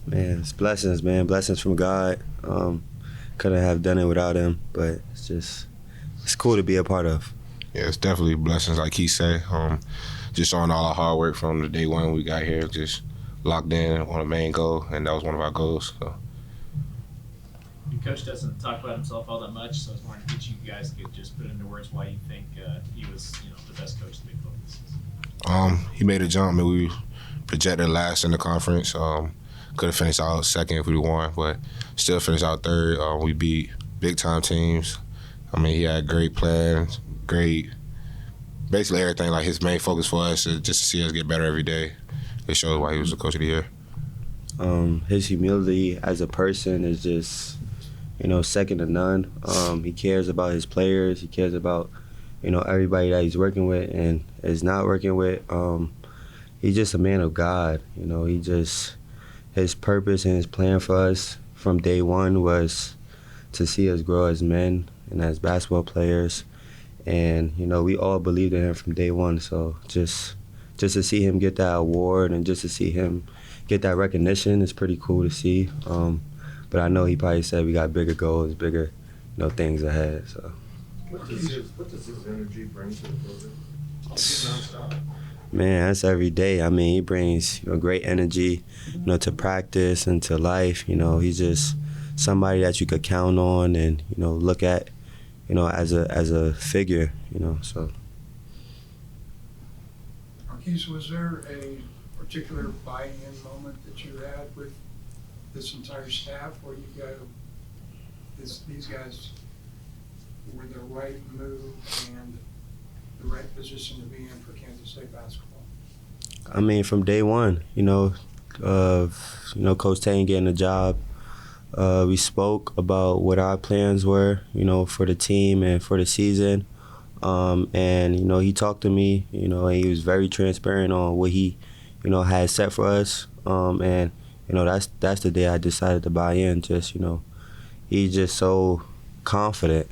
Man, it's blessings, man. Blessings from God. Couldn't have done it without him, but it's cool to be a part of. Yeah, it's definitely blessings, like he said. Just on all our hard work from the day one we got here, just locked in on a main goal, and that was one of our goals. So. Your coach doesn't talk about himself all that much, so I was wondering if you guys could just put into words why you think he was, the best coach in the Big 12 this season. He made a jump. I mean, we projected last in the conference. Could have finished out second if we won, but still finished out third. We beat big-time teams. I mean, he had great plans, basically everything. Like, his main focus for us is just to see us get better every day. It shows why he was the coach of the year. His humility as a person is just, second to none. He cares about his players. He cares about, everybody that he's working with and is not working with. He's just a man of God. His purpose and his plan for us from day one was to see us grow as men and as basketball players. And, we all believed in him from day one. So just to see him get that award and just to see him get that recognition is pretty cool to see. But I know he probably said we got bigger goals, bigger, things ahead. So. What does his energy bring to the program? He's nonstop. Man, that's every day. I mean, he brings great energy, to practice and to life. He's just somebody that you could count on and look at, as a figure. So. Markquis, was there a particular buy-in moment that you had with this entire staff, where you got these guys were the right move and the right position to be in for Kansas State basketball? I mean, from day one, Coach Tane getting the job, we spoke about what our plans were, for the team and for the season. And, he talked to me, and he was very transparent on what he, had set for us. And, that's the day I decided to buy in. Just, he's just so confident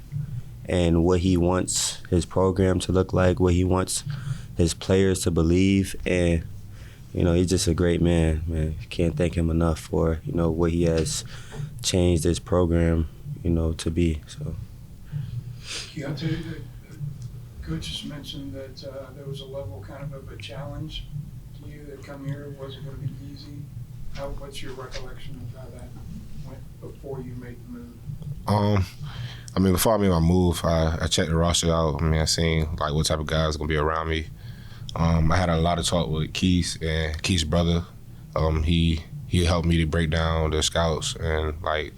in what he wants his program to look like, what he wants his players to believe, and he's just a great man. Can't thank him enough for what he has changed this program to be. So. Keyontae, the coaches mentioned that there was a level kind of a challenge to you that come here. It wasn't going to be easy. What's your recollection of how that went before you made the move? I mean, before I made my move, I checked the roster out. I mean, I seen like what type of guys gonna be around me. I had a lot of talk with Keith and Keith's brother. He helped me to break down the scouts and like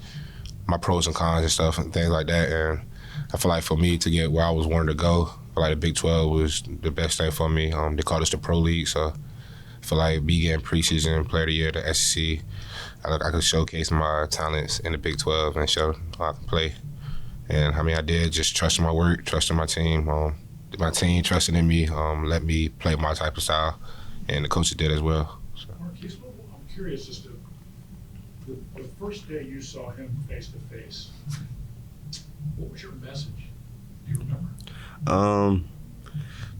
my pros and cons and stuff and things like that. And I feel like for me to get where I was wanting to go, I feel like the Big 12 was the best thing for me. They called us the Pro League, so I feel like me getting preseason player of the year, the SEC, I could showcase my talents in the Big 12 and show how I can play. And I mean, I did, just trusting my work, trusting my team. My team trusted in me, let me play my type of style, and the coaches did as well. So. Markquis, I'm curious as to the first day you saw him face to face. What was your message? Do you remember?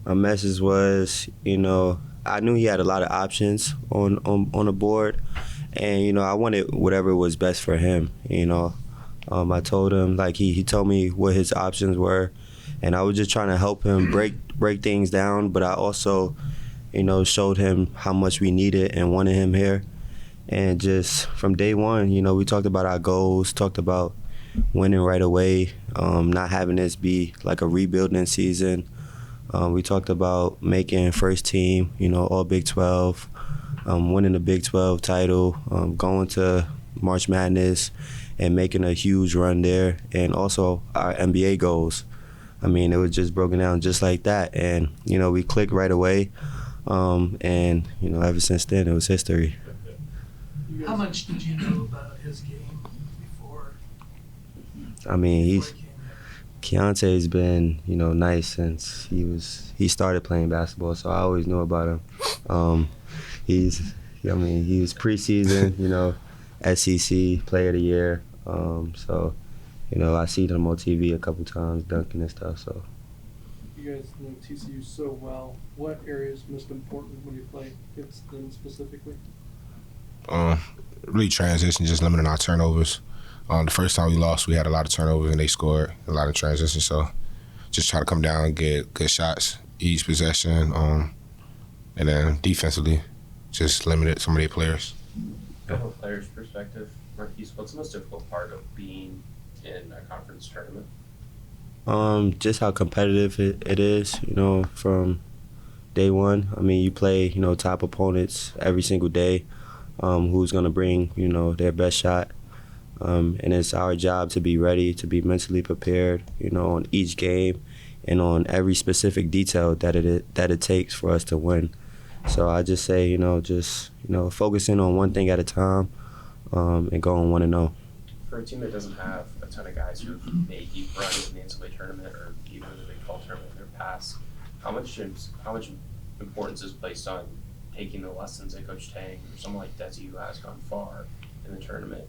My message was, I knew he had a lot of options on the board, and I wanted whatever was best for him. I told him, like he told me what his options were, and I was just trying to help him break things down. But I also, showed him how much we needed and wanted him here. And just from day one, we talked about our goals, talked about winning right away, not having this be like a rebuilding season. We talked about making first team, all Big 12, winning the Big 12 title, going to March Madness and making a huge run there, and also our NBA goals. I mean, it was just broken down just like that. And, we clicked right away. And, ever since then, it was history. How much did you know about his game before? I mean, Keyontae's been, nice since he started playing basketball, so I always knew about him. He was preseason, SEC Player of the Year. So, I seen him on TV a couple times dunking and stuff. So. You guys know TCU so well. What area is most important when you play against them specifically? really transition, just limiting our turnovers. The first time we lost, we had a lot of turnovers and they scored a lot of transition. So just try to come down and get good shots each possession. And then defensively, just limited some of their players. From a player's perspective, Markquis, what's the most difficult part of being in a conference tournament? Just how competitive it is, from day one. I mean, you play, top opponents every single day, who's going to bring, their best shot. And it's our job to be ready, to be mentally prepared, on each game and on every specific detail that it takes for us to win. So I just say, focusing on one thing at a time and going 1-0. For a team that doesn't have a ton of guys who have made deep runs in the NCAA tournament or even in the Big 12 tournament in their past, how much importance is placed on taking the lessons that Coach Tang or someone like Desi who has gone far in the tournament?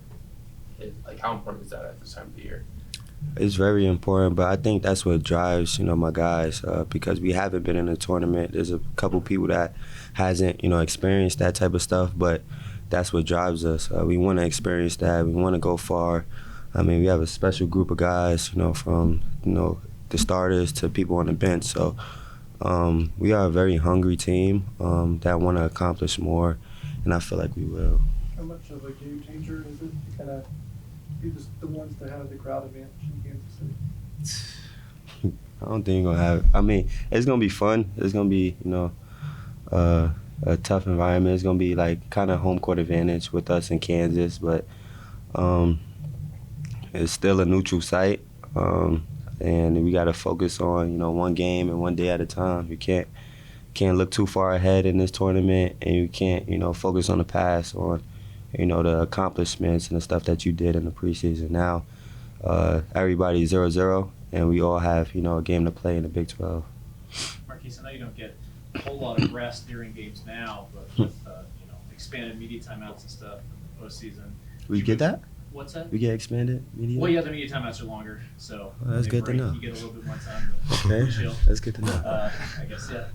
How important is that at this time of the year? It's very important, but I think that's what drives, my guys, because we haven't been in a tournament. There's a couple people that hasn't, experienced that type of stuff, but that's what drives us. We want to experience that. We want to go far. I mean, we have a special group of guys, from, the starters to people on the bench. So we are a very hungry team that want to accomplish more, and I feel like we will. How much of a game changer is it to kind of be the ones to have the crowd advantage in Kansas City? I don't think you're going to have – I mean, it's going to be fun. It's going to be, a tough environment. It's going to be, kind of home court advantage with us in Kansas. But it's still a neutral site. And we got to focus on, one game and one day at a time. You can't look too far ahead in this tournament, and you can't, focus on the past or – the accomplishments and the stuff that you did in the preseason. Now, everybody's 0-0, and we all have, a game to play in the Big 12. Markquis, I know you don't get a whole lot of rest during games now, but with, expanded media timeouts and stuff postseason. We get that? What's that? We get expanded media? Well, yeah, the media timeouts are longer, so that's good to know. You get a little bit more time to chill. That's good to know. I guess, yeah.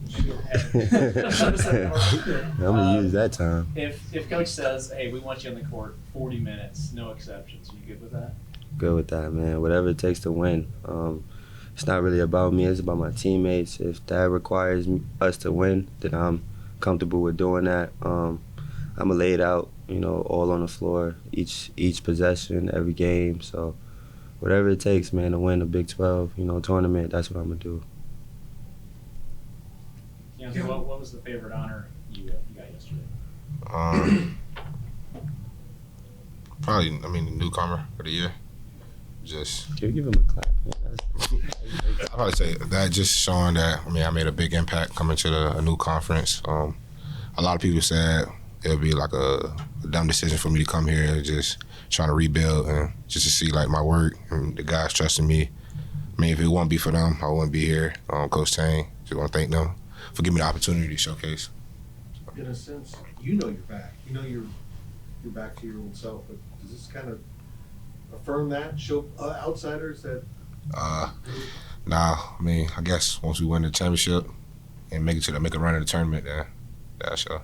I'm going to use that time. If Coach says, hey, we want you on the court 40 minutes, no exceptions, are you good with that? Good with that, man. Whatever it takes to win. It's not really about me. It's about my teammates. If that requires us to win, then I'm comfortable with doing that. I'm going to lay it out, all on the floor, each possession, every game. So whatever it takes, man, to win the Big 12, tournament, that's what I'm going to do. Yeah, so what was the favorite honor you got yesterday? Probably, the newcomer of the year. Just. Can you give him a clap? I'd probably say that, just showing that, I made a big impact coming to a new conference. A lot of people said it would be like a dumb decision for me to come here, just trying to rebuild and just to see my work and the guys trusting me. If it wouldn't be for them, I wouldn't be here. Coach Tang, just want to thank them for giving me the opportunity to showcase. In a sense, You know you're back. You know you're back to your old self. But does this kind of affirm that? Show outsiders that? Nah, I guess once we win the championship and make a run in the tournament, then that's sure.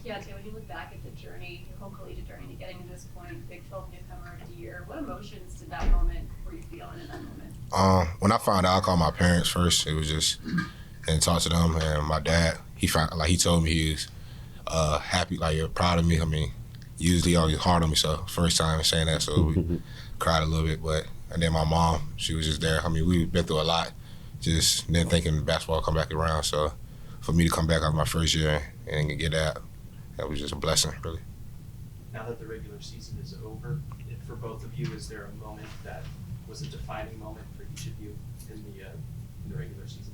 Keyontae, when you look back at the journey, your whole collegiate journey to getting to this point, Big 12 newcomer of the year, what emotions did that moment were you feeling in that moment? When I found out, I called my parents first. It was just and talked to them, and my dad. He told me he was happy, proud of me. Usually always hard on me, so first time saying that, so we cried a little bit. And then my mom, she was just there. We've been through a lot, just then thinking basketball come back around. So for me to come back after my first year and get that was just a blessing, really. Now that the regular season is over, for both of you, is there a moment that was a defining moment for each of you in the regular season?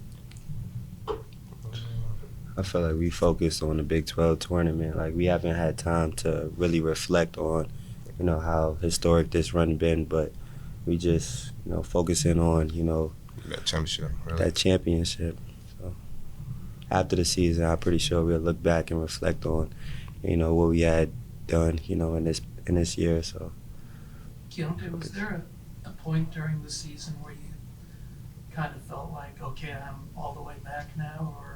I feel like we focused on the Big 12 tournament. We haven't had time to really reflect on, how historic this run been, but we just, focusing on, that championship. Really. That championship. So after the season, I'm pretty sure we'll look back and reflect on, what we had done, in this year. So. Keyontae, was there a point during the season where you kind of felt like, okay, I'm all the way back now, or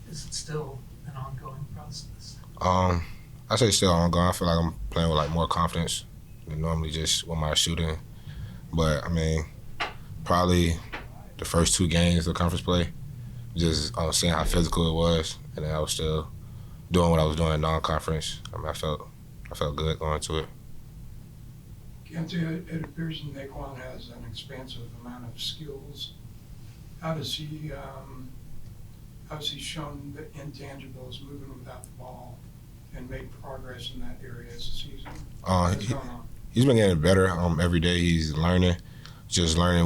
is it still an ongoing process? I I say still ongoing. I feel like I'm playing with like more confidence than normally just with my shooting. But I mean, probably the first 2 games of conference play, just seeing how physical it was, and then I was still doing what I was doing in non-conference. I mean, I felt good going into it. Keyontae, it appears Naquan has an expansive amount of skills. How does he shown the intangibles moving without the ball and made progress in that area as the season has gone on? He's been getting better every day. He's learning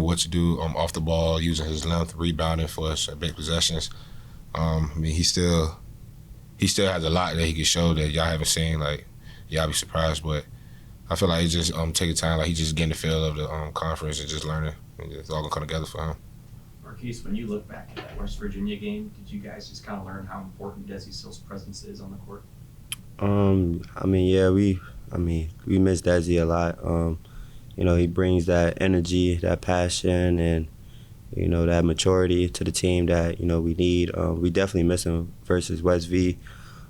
what to do off the ball, using his length, rebounding for us at big possessions. I mean, he still has a lot that he can show that y'all haven't seen. Like, y'all be surprised, but I feel like he just taking time. Like, he's just getting the feel of the conference and just learning. And it's all gonna come together for him. Markquis, when you look back at that West Virginia game, did you guys just kind of learn how important Desi Sills' presence is on the court? I mean, yeah, we miss Desi a lot. You know, he brings that energy, that passion, and you know, that maturity to the team that, you know, we need. We definitely miss him versus West V,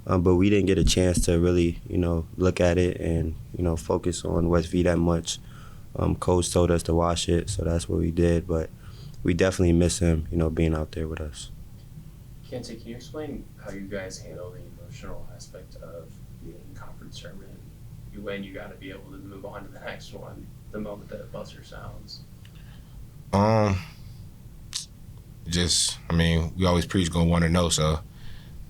but we didn't get a chance to really, you know, look at it and, you know, focus on West V that much. Coach told us to watch it, so that's what we did, but we definitely miss him, you know, being out there with us. Keyontae, can you explain how you guys handle the emotional aspect of being in conference tournament when you got to be able to move on to the next one the moment that a buzzer sounds? I mean, we always preach going 1-0, so I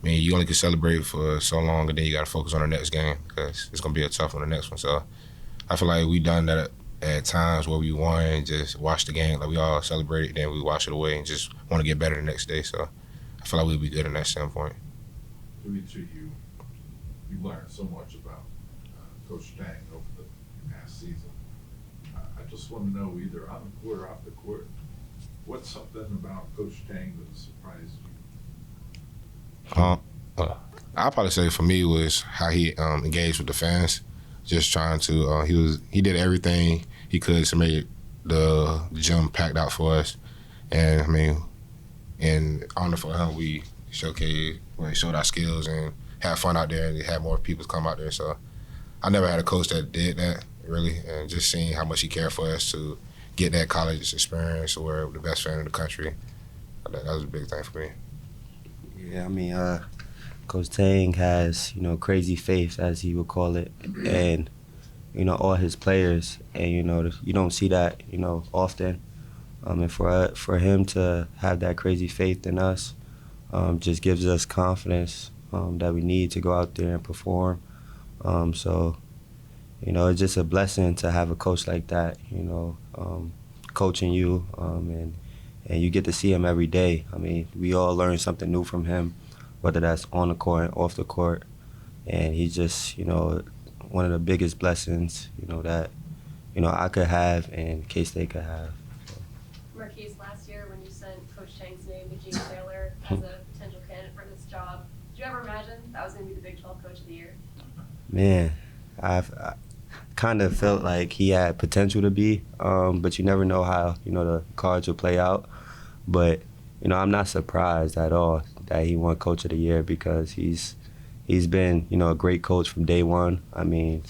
mean, you only can celebrate for so long, and then you got to focus on the next game because it's gonna be a tough one, the next one. So I feel like we done that at times where we won and just watch the game, like we all celebrate it, then we wash it away and just want to get better the next day. So I feel like we'll be good in that standpoint. Dimitri, you learned so much about Coach Tang over the past season. I just want to know, either on the court or off the court, what's something about Coach Tang that surprised you? I'll probably say for me was how he engaged with the fans. Just trying to, he did everything he could to make the gym packed out for us. And I mean, in honor for him, we showed our skills and had fun out there, and had more people come out there. So I never had a coach that did that, really, and just seeing how much he cared for us to get that college experience where we're the best fan in the country. That was a big thing for me. Yeah, I mean, Coach Tang has, you know, crazy faith, as he would call it, and, you know, all his players, and, you know, you don't see that, you know, often. And for him to have that crazy faith in us just gives us confidence that we need to go out there and perform. So, you know, it's just a blessing to have a coach like that, you know, coaching you, and you get to see him every day. I mean, we all learn something new from him, whether that's on the court and off the court. And he's just, you know, one of the biggest blessings, you know, that, you know, I could have and K-State could have. Markquis, last year when you sent Coach Tang's name to Gene Taylor as a potential candidate for this job, did you ever imagine that was going to be the Big 12 Coach of the Year? Man, I kind of felt like he had potential to be, but you never know how, you know, the cards will play out. But, you know, I'm not surprised at all that he won Coach of the Year, because he's been, you know, a great coach from day one. I mean,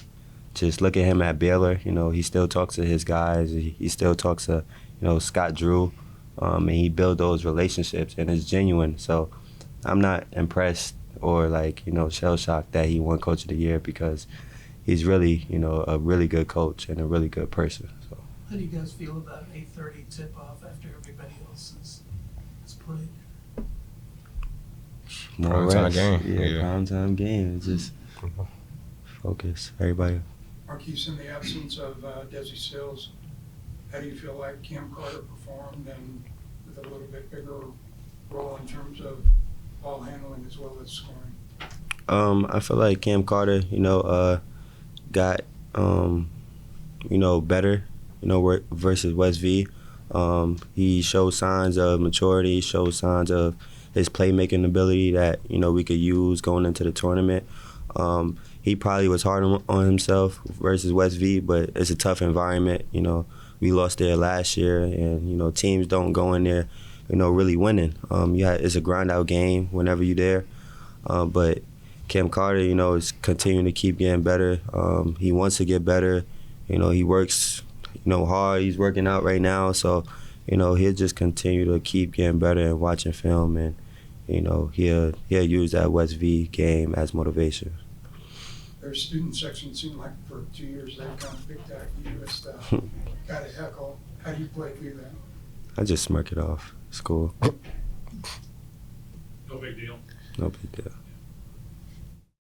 just look at him at Baylor. You know, he still talks to his guys. He still talks to, you know, Scott Drew, and he built those relationships, and it's genuine. So I'm not impressed or, like, you know, shell-shocked that he won Coach of the Year, because he's really, you know, a really good coach and a really good person. So. How do you guys feel about an 8:30 tip-off after everybody else has played? More Primetime rest. game. Yeah, primetime game. It's just focus, everybody. Markquis, in the absence of Desi Sills, how do you feel like Cam Carter performed, and with a little bit bigger role in terms of ball handling as well as scoring? I feel like Cam Carter, you know, got, you know, better, you know, versus West V. He showed signs of maturity, showed signs of his playmaking ability that, you know, we could use going into the tournament. He probably was hard on himself versus West V, but it's a tough environment. You know, we lost there last year, and, you know, teams don't go in there, you know, really winning. It's a grind-out game whenever you're there. But, Cam Carter, you know, is continuing to keep getting better. He wants to get better. You know, he works, you know, hard. He's working out right now, so, you know, he'll just continue to keep getting better and watching film, and, you know, he'll use that West V game as motivation. Their student section seemed like for 2 years they kind of picked out you as stuff. Got a heckle. How do you play through that? I just smirk it off. It's cool. No big deal. No big deal.